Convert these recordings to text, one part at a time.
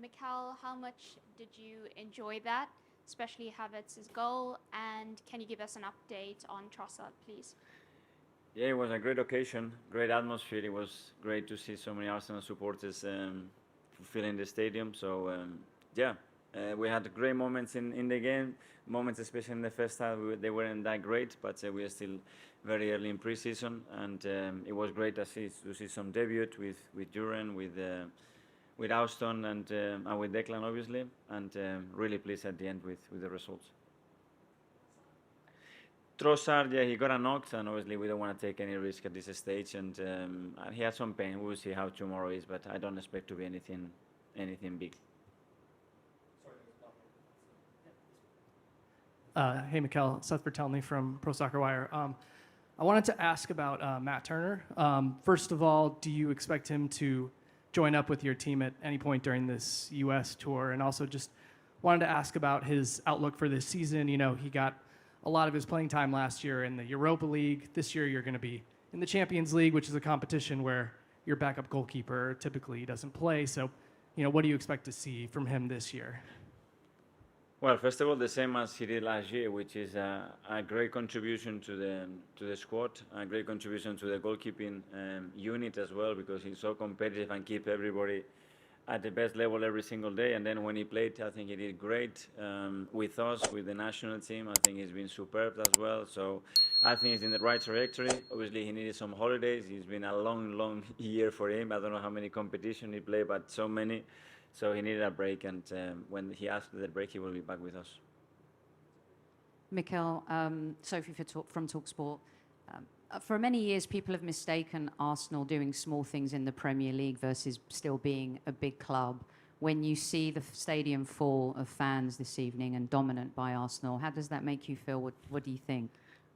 Mikel, how much did you enjoy that, especially Havertz's goal? And can you give us an update on Trossard, please? Yeah, it was a great occasion, great atmosphere. It was great to see so many Arsenal supporters filling the stadium. So yeah, we had great moments in the game. Moments, especially in the first half, they weren't that great, but we are still very early in pre-season, and it was great to see some debut with Duran, with Austin, and with Declan, obviously, and really pleased at the end with the results. Trossard, yeah, he got a knock, and obviously we don't want to take any risk at this stage. And he had some pain. We'll see how tomorrow is, but I don't expect to be anything big. Hey, Mikel, Seth Bertelny from Pro Soccer Wire. I wanted to ask about Matt Turner. First of all, do you expect him to join up with your team at any point during this U.S. tour? And also just wanted to ask about his outlook for this season. You know, he got a lot of his playing time last year in the Europa League. This year you're going to be in the Champions League, which is a competition where your backup goalkeeper typically doesn't play. So, you know, what do you expect to see from him this year? Well, first of all, the same as he did last year, which is a great contribution to the squad, a great contribution to the goalkeeping unit as well, because he's so competitive and keep everybody at the best level every single day. And then when he played, I think he did great with us, with the national team. I think he's been superb as well. So I think he's in the right trajectory. Obviously, he needed some holidays. It's been a long, long year for him. I don't know how many competitions he played, but so many. So he needed a break, and when he asked for the break, he will be back with us. Mikel, Sophie from TalkSport. For many years, people have mistaken Arsenal doing small things in the Premier League versus still being a big club. When you see the stadium full of fans this evening and dominant by Arsenal, how does that make you feel? What do you think?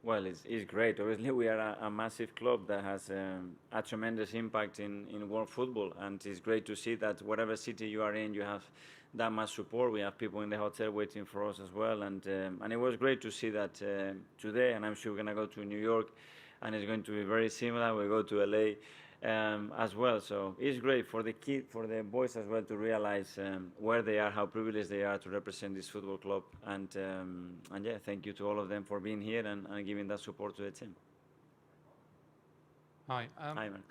Well, it's great. Obviously, we are a massive club that has a tremendous impact in world football, and it's great to see that whatever city you are in, you have that much support. We have people in the hotel waiting for us as well, and it was great to see that today. And I'm sure we're gonna go to New York, and it's going to be very similar. We go to LA. As well, so it's great for the for the boys as well to realize where they are, how privileged they are to represent this football club, and yeah, thank you to all of them for being here and giving that support to the team. Hi. Hi, man.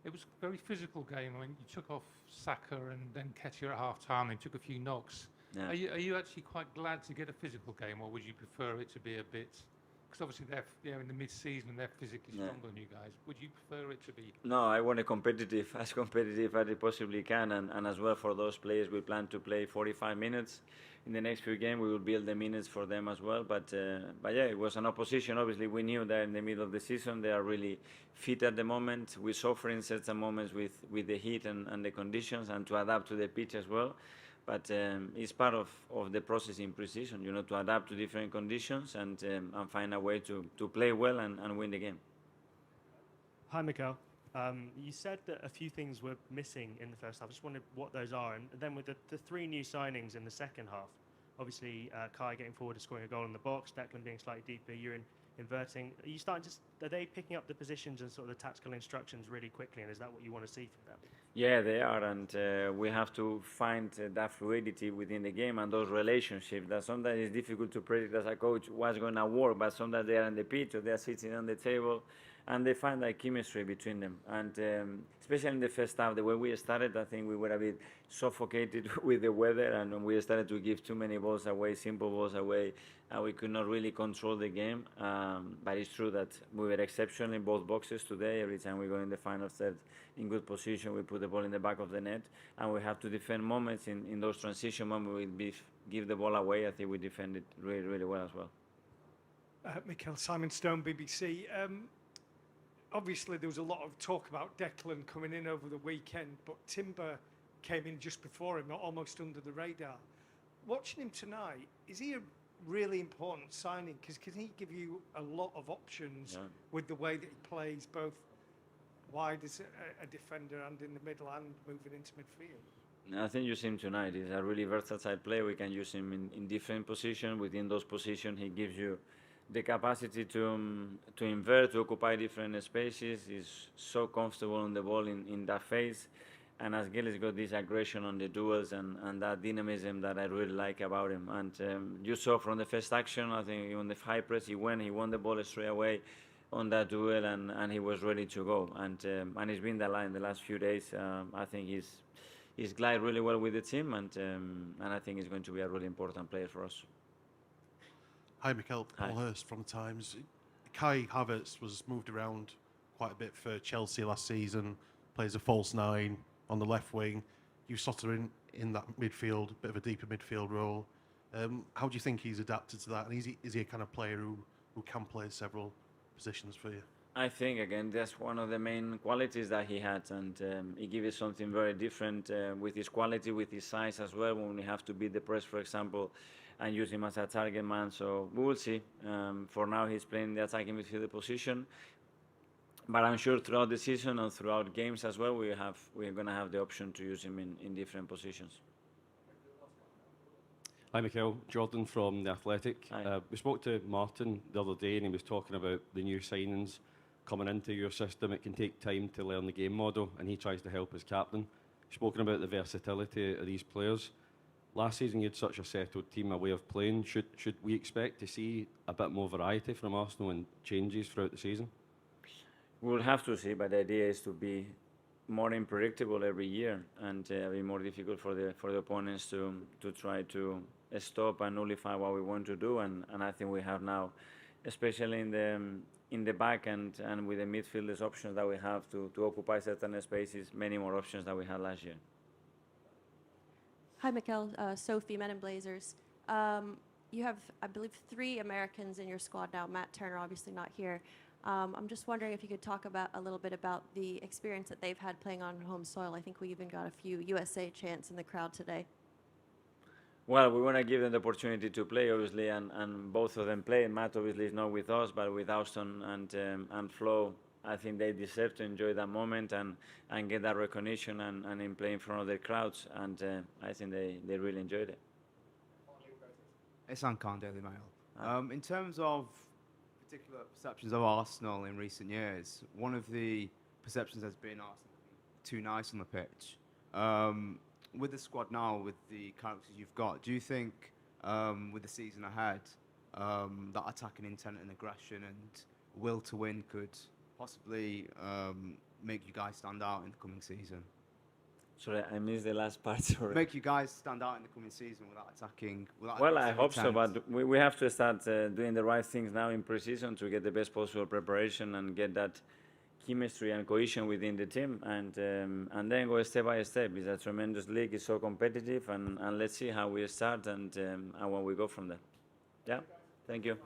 It was a very physical game. I mean, you took off Saka and then Ketia at half time and took a few knocks. Yeah. Are you actually quite glad to get a physical game, or would you prefer it to be a bit? Because obviously they're in the mid-season and they're physically stronger than you guys. Would you prefer it to be? No, I want a competitive, as competitive as I possibly can, and as well for those players, we plan to play 45 minutes. In the next few games, we will build the minutes for them as well. But yeah, it was an opposition. Obviously, we knew that in the middle of the season, they are really fit at the moment. We suffer in certain moments with the heat and the conditions, and to adapt to the pitch as well. But it's part of the process in pre-season, you know, to adapt to different conditions and find a way to play well and win the game. Hi, Mikel. You said that a few things were missing in the first half. I just wondered what those are. And then with the three new signings in the second half, obviously Kai getting forward and scoring a goal in the box, Declan being slightly deeper, you're inverting. Are you starting to, are they picking up the positions and sort of the tactical instructions really quickly, and is that what you want to see from them? Yeah, they are, and we have to find that fluidity within the game and those relationships that sometimes it's difficult to predict as a coach what's going to work, but sometimes they are on the pitch or they are sitting on the table and they find that chemistry between them. And especially in the first half, the way we started, I think we were a bit suffocated with the weather, and we started to give too many balls away, simple balls away, and we could not really control the game. But it's true that we were exceptional in both boxes today. Every time we go in the final third in good position, we put the ball in the back of the net, and we have to defend moments in those transition moments. We give the ball away. I think we defended really, really well as well. Mikel, Simon Stone, BBC. Obviously, there was a lot of talk about Declan coming in over the weekend, but Timber came in just before him, almost under the radar. Watching him tonight, is he a really important signing? Because can he give you a lot of options with the way that he plays, both wide as a defender and in the middle and moving into midfield? I think you see him tonight. He's a really versatile player. We can use him in different positions. Within those positions, he gives you the capacity to invert, to occupy different spaces. He's so comfortable on the ball in that phase. as Gil has got this aggression on the duels and that dynamism that I really like about him. And you saw from the first action, I think on the high press, he won the ball straight away on that duel, and he was ready to go. And he's been that line in the last few days. I think he's glided really well with the team, and I think he's going to be a really important player for us. Hi, Mikel. Hi. Paul Hurst from the Times. Kai Havertz was moved around quite a bit for Chelsea last season, plays a false nine on the left wing. You sort of in that midfield, bit of a deeper midfield role. How do you think he's adapted to that? And is he a kind of player who can play several positions for you? I think, again, that's one of the main qualities that he had, and he gives us something very different with his quality, with his size as well, when we have to beat the press, for example, and use him as a target man. So we will see. For now, he's playing the attacking midfielder position, but I'm sure throughout the season and throughout games as well, we're going to have the option to use him in different positions. Hi, Mikel. Jordan from The Athletic. Hi. We spoke to Martin the other day, and he was talking about the new signings coming into your system. It can take time to learn the game model, and he tries to help as captain. You've spoken about the versatility of these players. Last season, you had such a settled team, a way of playing. Should we expect to see a bit more variety from Arsenal and changes throughout the season? We'll have to see, but the idea is to be more unpredictable every year and be more difficult for the opponents to try to stop and nullify what we want to do. And I think we have now, especially in the back and with the midfielders options that we have to occupy certain spaces, many more options than we had last year. Hi, Mikel. Sophie, Men in Blazers. You have, I believe, 3 Americans in your squad now. Matt Turner, obviously not here. I'm just wondering if you could talk about a little bit about the experience that they've had playing on home soil. I think we even got a few USA chants in the crowd today. Well, we want to give them the opportunity to play, obviously, and both of them play. Matt obviously is not with us, but with Austin and Flo, I think they deserve to enjoy that moment and get that recognition and in play in front of their crowds. And I think they really enjoyed it. It's on Daily Mail. In terms of particular perceptions of Arsenal in recent years, one of the perceptions has been Arsenal too nice on the pitch. With the squad now, with the characters you've got, do you think with the season ahead, that attacking intent and aggression and will to win could possibly make you guys stand out in the coming season? Sorry, I missed the last part. Sorry. Make you guys stand out in the coming season without attacking. Well, I hope so, but we have to start doing the right things now in pre-season to get the best possible preparation and get that chemistry and cohesion within the team, and then go step by step. It's a tremendous league. It's so competitive, and let's see how we start and where we go from there. Yeah, thank you.